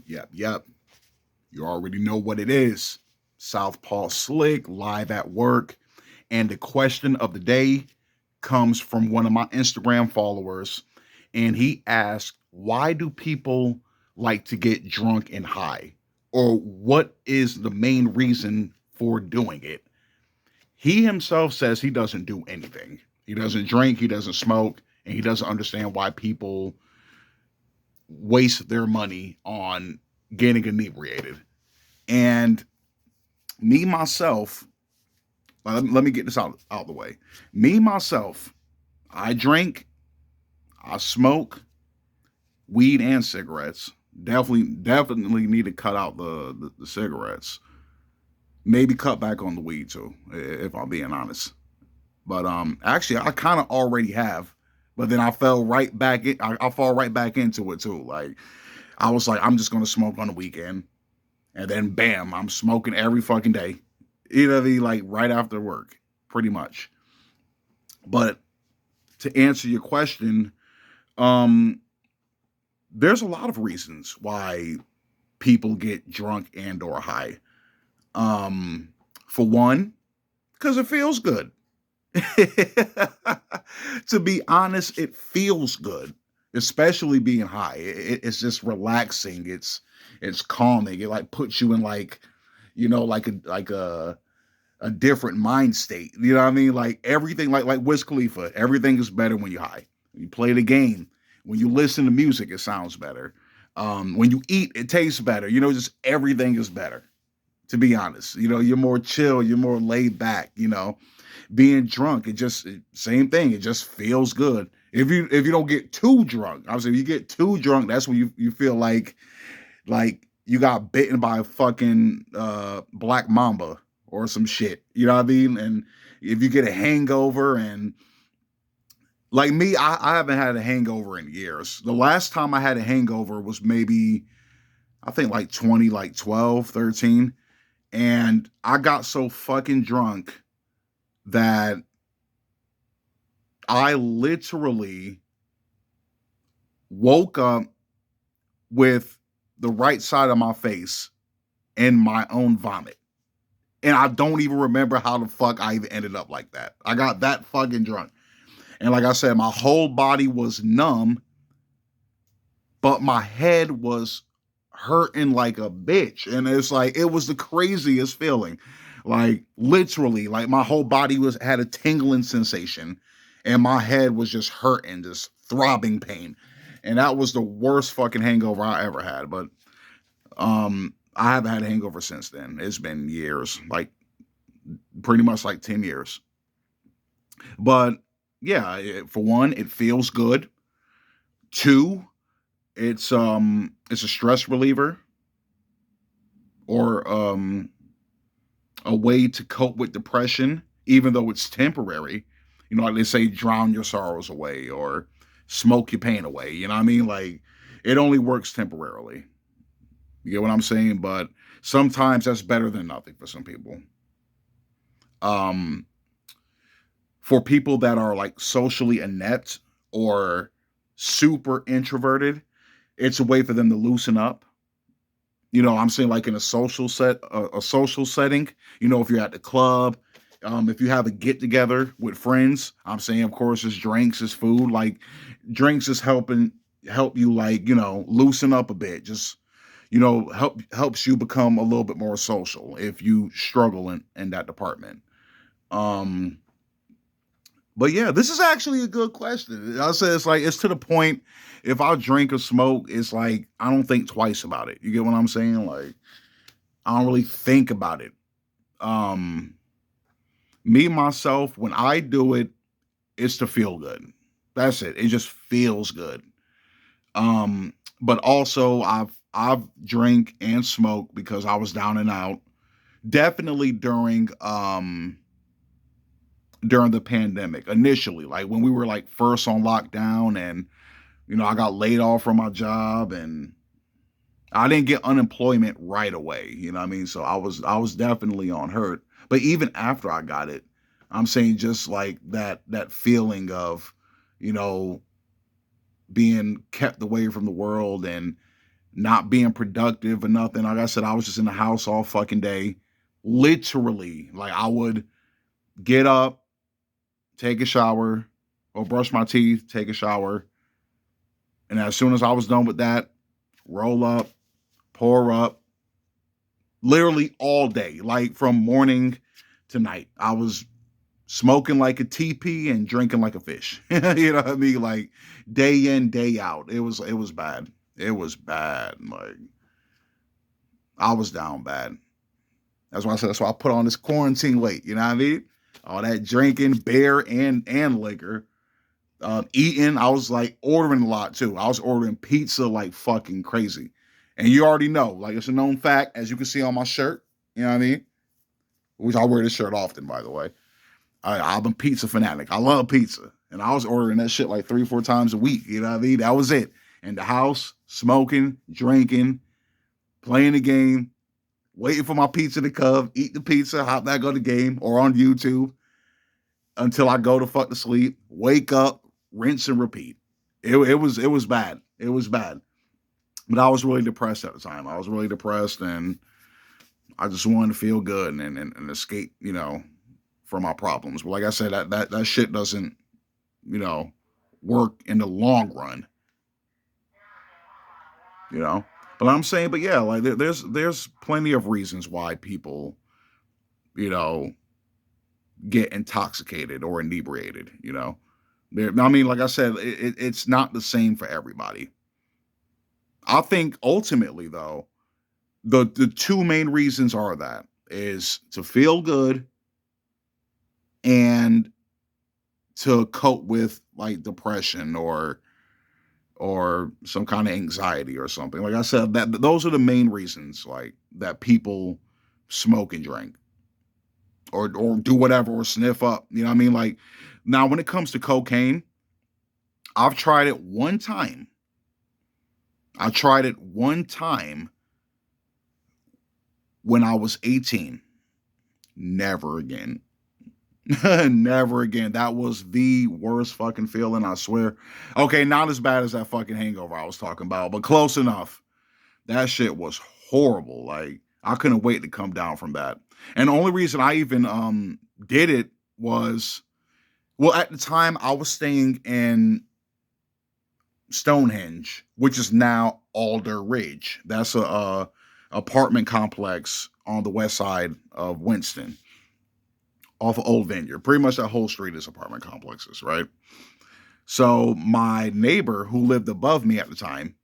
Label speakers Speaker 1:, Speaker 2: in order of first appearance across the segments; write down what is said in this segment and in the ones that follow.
Speaker 1: Yep. You already know what it is. Southpaw Slick, live at work. And the question of the day comes from one of my Instagram followers. And he asked, why do people like to get drunk and high? Or what is the main reason for doing it? He himself says he doesn't do anything. He doesn't drink, he doesn't smoke, and he doesn't understand why people waste their money on getting inebriated. And me myself, let me get this out of the way. Me myself, I drink, I smoke weed and cigarettes. Definitely need to cut out the cigarettes. Maybe cut back on the weed too, if I'm being honest. But actually, I kind of already have. But then I fell right back in. I fall right back into it too. Like I was like, I'm just gonna smoke on the weekend, and then bam, I'm smoking every fucking day. You know what I mean? Like right after work, pretty much. But to answer your question, um, there's a lot of reasons why people get drunk and or high. Um, for one, because it feels good. To be honest, it feels good, especially being high. It's just relaxing. It's calming. It like puts you in like, like a different mind state. You know what I mean? Like everything, like Wiz Khalifa, everything is better when you're high. When you play the game, when you listen to music, it sounds better. When you eat, it tastes better. Just everything is better. To be honest, you're more chill, you're more laid back. Being drunk, same thing. It just feels good. If you don't get too drunk, obviously, if you get too drunk, that's when you feel like you got bitten by a fucking black mamba or some shit. You know what I mean? And if you get a hangover, and like me, I haven't had a hangover in years. The last time I had a hangover was maybe, I think like 20, like 12, 13. And I got so fucking drunk that I literally woke up with the right side of my face in my own vomit. And I don't even remember how the fuck I even ended up like that. I got that fucking drunk. And like I said, my whole body was numb, but my head was hurting like a bitch. And it's like, it was the craziest feeling. Like literally, like my whole body had a tingling sensation and my head was just hurting, just throbbing pain. And that was the worst fucking hangover I ever had. But I haven't had a hangover since then. It's been years, like pretty much like 10 years. But yeah, for one, it feels good. Two, it's a stress reliever, or a way to cope with depression, even though it's temporary. Like they say, drown your sorrows away or smoke your pain away. You know what I mean? Like it only works temporarily. You get what I'm saying? But sometimes that's better than nothing for some people. Um, for people that are like socially inept or super introverted, it's a way for them to loosen up. I'm saying like in a social setting. If you're at the club, if you have a get together with friends, I'm saying, of course, it's drinks, it's food. Like drinks is help you like loosen up a bit. Just helps you become a little bit more social if you struggle in that department. Um, but yeah, this is actually a good question. I say it's to the point. If I drink or smoke, it's like I don't think twice about it. You get what I'm saying? Like I don't really think about it. Um, Me myself, when I do it, it's to feel good. That's it. It just feels good. But also I've drank and smoked because I was down and out. Definitely during the pandemic initially, like when we were like first on lockdown, and I got laid off from my job, and I didn't get unemployment right away. You know what I mean? So I was definitely on hurt. But even after I got it, I'm saying just like that feeling of, you know, being kept away from the world and not being productive or nothing. Like I said, I was just in the house all fucking day. Literally, like I would get up, take a shower, or brush my teeth, take a shower. And as soon as I was done with that, roll up, pour up, literally all day, like from morning to night. I was smoking like a TP and drinking like a fish. You know what I mean? Like day in, day out. It was bad. It was bad. Like I was down bad. That's why I said that's why I put on this quarantine weight. You know what I mean? All that drinking, beer and liquor. Eating, I was like ordering a lot too. I was ordering pizza like fucking crazy. And you already know, like it's a known fact, as you can see on my shirt, you know what I mean? Which I wear this shirt often, by the way. I'm a pizza fanatic. I love pizza. And I was ordering that shit like 3 or 4 times a week. You know what I mean? That was it. In the house, smoking, drinking, playing the game, waiting for my pizza to come, eat the pizza, hop back on the game or on YouTube until I go to fuck to sleep, wake up, rinse and repeat. It was bad. It was bad. But I was really depressed at the time. I was really depressed and I just wanted to feel good and escape, from my problems. But like I said, that shit doesn't, work in the long run, you know. But I'm saying, but yeah, like there's plenty of reasons why people, you know, get intoxicated or inebriated, I mean, like I said, it's not the same for everybody. I think ultimately, though, the two main reasons are that is to feel good and to cope with like depression or some kind of anxiety or something. Like I said, that those are the main reasons like that people smoke and drink or do whatever or sniff up. You know what I mean? Like now when it comes to cocaine, I've tried it one time. I tried it one time when I was 18. Never again. Never again. That was the worst fucking feeling, I swear. Okay, not as bad as that fucking hangover I was talking about, but close enough. That shit was horrible. Like, I couldn't wait to come down from that. And the only reason I even did it was, well, at the time I was staying in Stonehenge, which is now Alder Ridge. That's a apartment complex on the west side of Winston, off of Old Vineyard. Pretty much that whole street is apartment complexes, right? So my neighbor who lived above me at the time,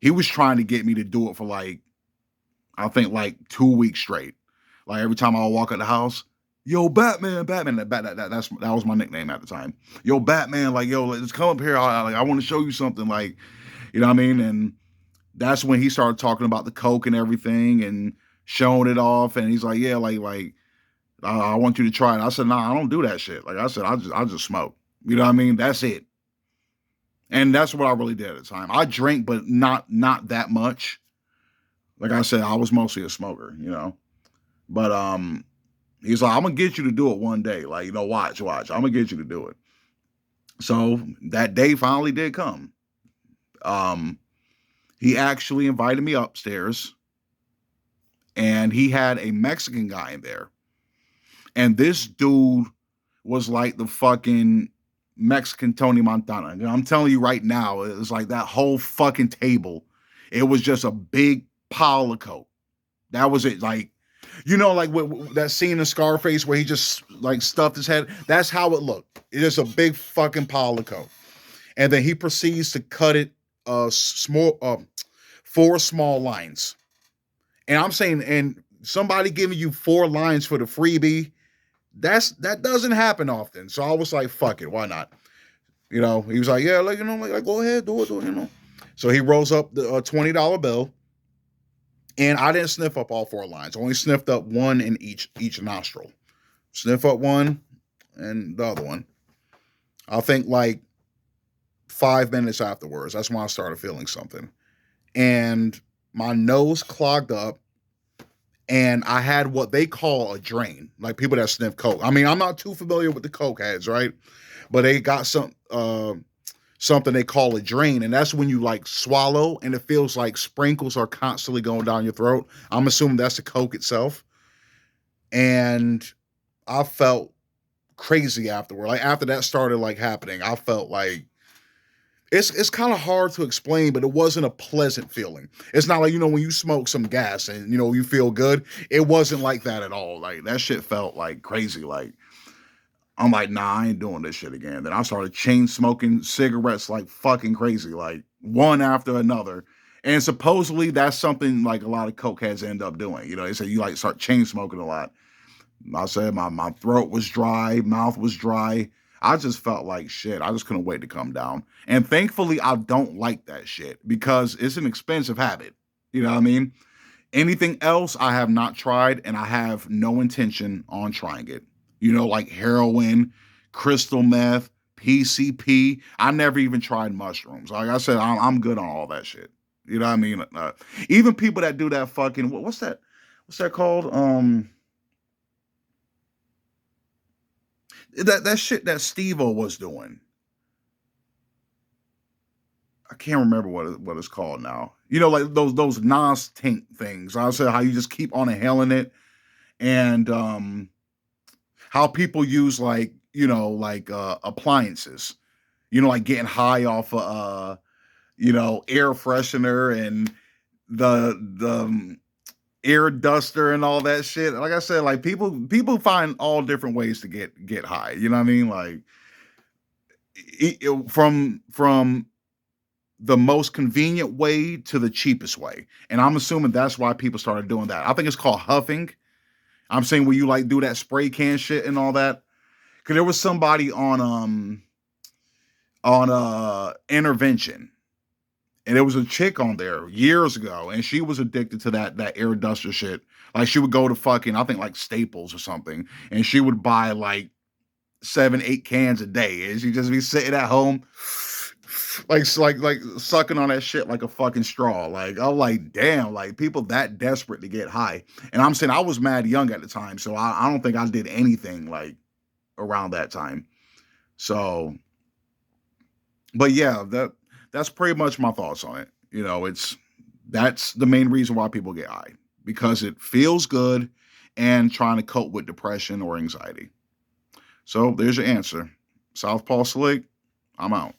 Speaker 1: he was trying to get me to do it for like, I think like 2 weeks straight. Like every time I would walk out the house, yo, Batman, Batman. That was my nickname at the time. Yo, Batman, like, yo, let's come up here. I want to show you something. Like, you know what I mean? And that's when he started talking about the coke and everything and showing it off. And he's like, yeah, like I want you to try it. I said, nah, I don't do that shit. Like I said, I just smoke. You know what I mean? That's it. And that's what I really did at the time. I drank, but not that much. Like I said, I was mostly a smoker, But he's like, I'm gonna get you to do it one day. Like, watch. I'm gonna get you to do it. So that day finally did come. He actually invited me upstairs, and he had a Mexican guy in there. And this dude was like the fucking Mexican Tony Montana. I'm telling you right now, it was like that whole fucking table. It was just a big pile of coke. That was it. Like, like that scene in Scarface where he just like stuffed his head. That's how it looked. It's just a big fucking pile of coke. And then he proceeds to cut it small, 4 small lines. And I'm saying, and somebody giving you 4 lines for the freebie, that doesn't happen often. So I was like, fuck it, why not? He was like, yeah, like, like go ahead, do it. So he rolls up the $20 bill, and I didn't sniff up all 4 lines. I only sniffed up 1 in each nostril. Sniff up 1 and the other one. I think like 5 minutes afterwards, that's when I started feeling something. And my nose clogged up, and I had what they call a drain, like people that sniff coke. I mean, I'm not too familiar with the coke heads, right? But they got some something they call a drain, and that's when you like swallow and it feels like sprinkles are constantly going down your throat. I'm assuming that's the coke itself. And I felt crazy afterward. Like after that started like happening, I felt like it's kind of hard to explain, but it wasn't a pleasant feeling. It's not like, when you smoke some gas and you feel good. It wasn't like that at all. Like that shit felt like crazy. Like I'm like, nah, I ain't doing this shit again. Then I started chain smoking cigarettes like fucking crazy, like one after another. And supposedly that's something like a lot of coke heads end up doing. They say you like start chain smoking a lot. I said my throat was dry, mouth was dry. I just felt like shit. I just couldn't wait to come down. And thankfully, I don't like that shit because it's an expensive habit. You know what I mean? Anything else I have not tried, and I have no intention on trying it. Like heroin, crystal meth, PCP. I never even tried mushrooms. Like I said, I'm good on all that shit. You know what I mean? Even people that do that fucking what's that? What's that called? That shit that Steve-O was doing. I can't remember what it's called now. Like those Nas tank things. I said how you just keep on inhaling it, and how people use like appliances. Like getting high off air freshener and the air duster and all that shit. Like I said, like people find all different ways to get high. You know what I mean? Like from the most convenient way to the cheapest way. And I'm assuming that's why people started doing that. I think it's called huffing. I'm saying where you like do that spray can shit and all that. Cause there was somebody on intervention. And there was a chick on there years ago, and she was addicted to that air duster shit. Like she would go to fucking, I think like Staples or something, and she would buy like 7, 8 cans a day, and she'd just be sitting at home, like sucking on that shit like a fucking straw. Like I'm like, damn, like people that desperate to get high. And I'm saying I was mad young at the time, so I don't think I did anything like around that time. So, but yeah, that's pretty much my thoughts on it. That's the main reason why people get high because it feels good and trying to cope with depression or anxiety. So there's your answer. Southpaw Slick, I'm out.